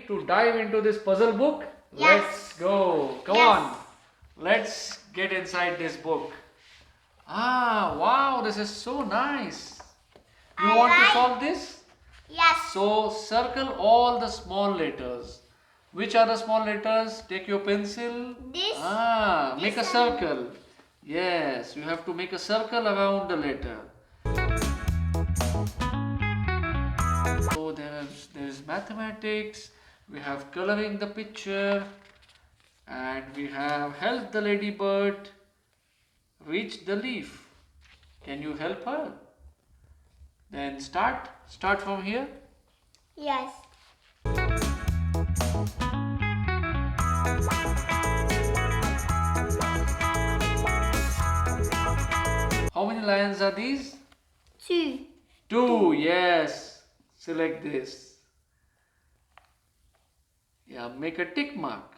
ready to dive into this puzzle book? Yes. Let's go. Come Yes. on. Let's get inside this book. Ah, wow, this is so nice. You I want to like- solve this? Yes. So circle all the small letters. Which are the small letters? Take your pencil. This. Make a this circle. Yes, you have to make a circle around the letter. So there is mathematics. We have coloring the picture, and we have help the ladybird reach the leaf. Can you help her? Then start from here. Yes. How many lions are these? 2. 2, yes. Select this. Yeah, make a tick mark.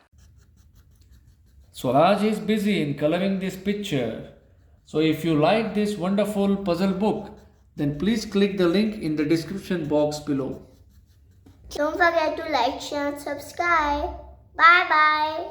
Swaraj is busy in coloring this picture. So if you like this wonderful puzzle book, then please click the link in the description box below. Don't forget to like, share, and subscribe. Bye bye.